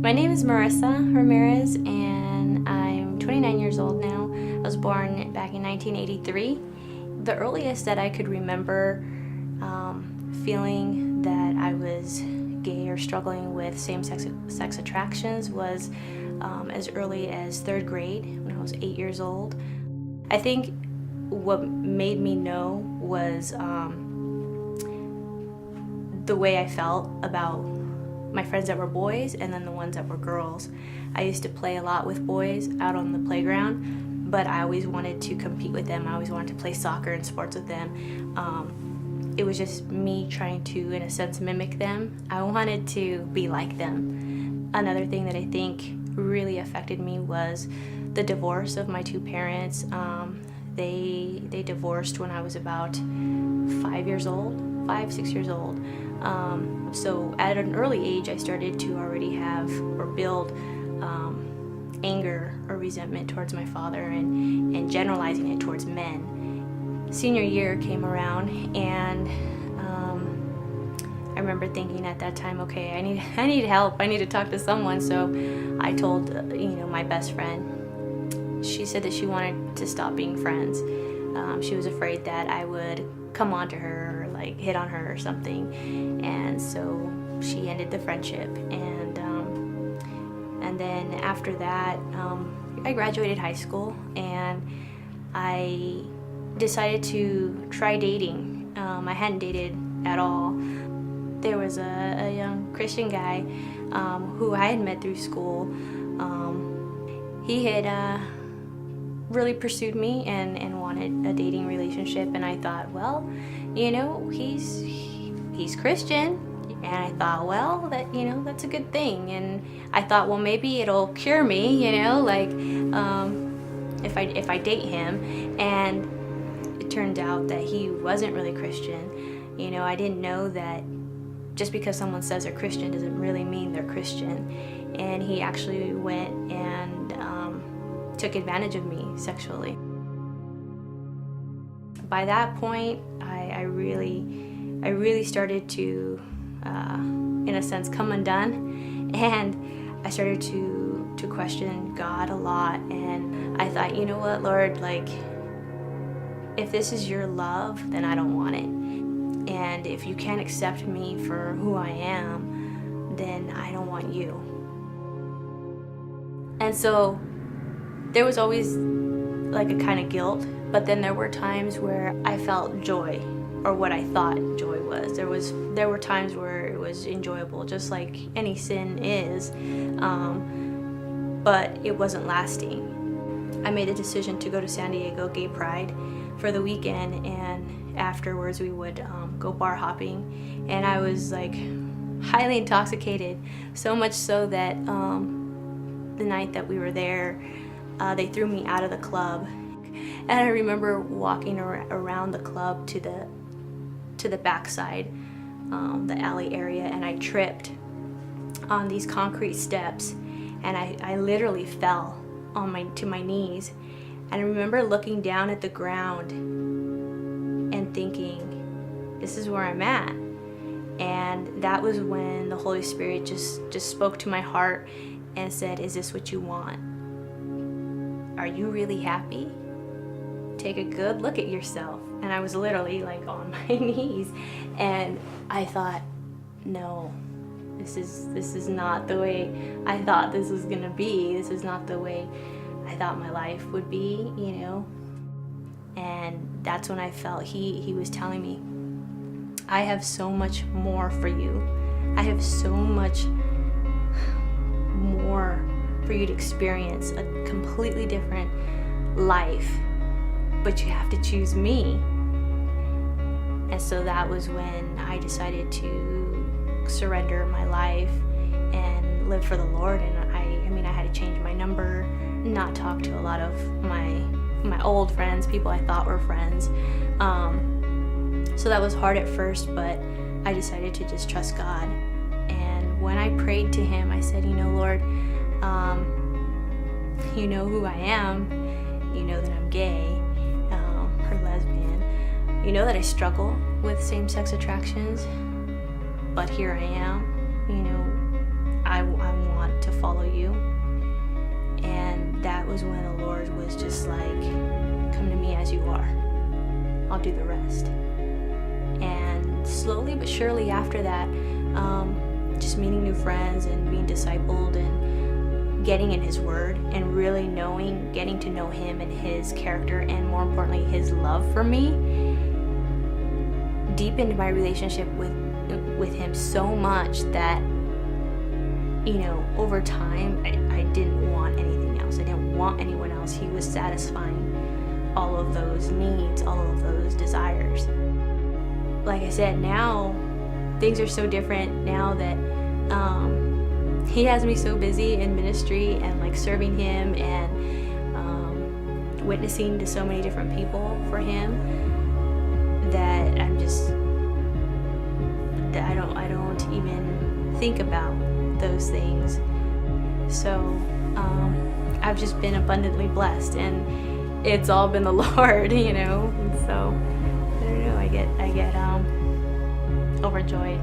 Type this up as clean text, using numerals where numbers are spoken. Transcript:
My name is Marissa Ramirez, and I'm 29 years old now. I was born back in 1983. The earliest that I could remember feeling that I was gay or struggling with same-sex attractions was as early as third grade, when I was 8 years old. I think what made me know was the way I felt about my friends that were boys and then the ones that were girls. I used to play a lot with boys out on the playground, but I always wanted to compete with them. I always wanted to play soccer and sports with them. It was just me trying to, in a sense, mimic them. I wanted to be like them. Another thing that I think really affected me was the divorce of my two parents. They divorced when I was about 5, 6 years old. So at an early age, I started to already have or build anger or resentment towards my father and generalizing it towards men. Senior year came around, and I remember thinking at that time, okay, I need help. I need to talk to someone. So I told my best friend. She said that she wanted to stop being friends. She was afraid that I would come on to her or like hit on her or something, and so she ended the friendship. And then after that, I graduated high school, and I decided to try dating. I hadn't dated at all. There was a young Christian guy who I had met through school. He had really pursued me and wanted a dating relationship, and I thought, well, he's Christian, and I thought, well, that's a good thing. And I thought, well, maybe it'll cure me, if I date him. And it turned out that he wasn't really Christian. I didn't know that just because someone says they're Christian doesn't really mean they're Christian. And he actually went and took advantage of me sexually. By that point, I really started to, in a sense, come undone, and I started to question God a lot. And I thought, you know what, Lord, if this is your love, then I don't want it. And if you can't accept me for who I am, then I don't want you. And so there was always a kind of guilt, but then there were times where I felt joy, or what I thought joy was. There were times where it was enjoyable, just like any sin is, but it wasn't lasting. I made the decision to go to San Diego Gay Pride for the weekend, and afterwards we would go bar hopping, and I was highly intoxicated, so much so that the night that we were there, they threw me out of the club. And I remember walking around the club to the backside, the alley area, and I tripped on these concrete steps, and I literally fell to my knees. And I remember looking down at the ground and thinking, this is where I'm at. And that was when the Holy Spirit just spoke to my heart and said, is this what you want? Are you really happy? Take a good look at yourself. And I was literally on my knees, and I thought, no, this is not the way I thought this was gonna be. This is not the way I thought my life would be, And that's when I felt he was telling me, I have so much more for you. I have so much more for you to experience, a completely different life, but you have to choose me. And so that was when I decided to surrender my life and live for the Lord. And I had to change my number, not talk to a lot of my old friends, people I thought were friends. So that was hard at first, but I decided to just trust God. And when I prayed to him, I said, Lord, you know who I am. You know that I'm gay or lesbian. You know that I struggle with same-sex attractions, but here I am. I want to follow you. And that was when the Lord was just like, come to me as you are. I'll do the rest. And slowly but surely after that, just meeting new friends and being discipled and getting in His Word and really getting to know Him and His character, and more importantly, His love for me, deepened my relationship with Him so much that, over time, I didn't want anything else. I didn't want anyone else. He was satisfying all of those needs, all of those desires. Like I said, now things are so different now that He has me so busy in ministry and like serving Him and witnessing to so many different people for Him, that I don't even think about those things. So I've just been abundantly blessed, and it's all been the Lord, And so I don't know, I get overjoyed.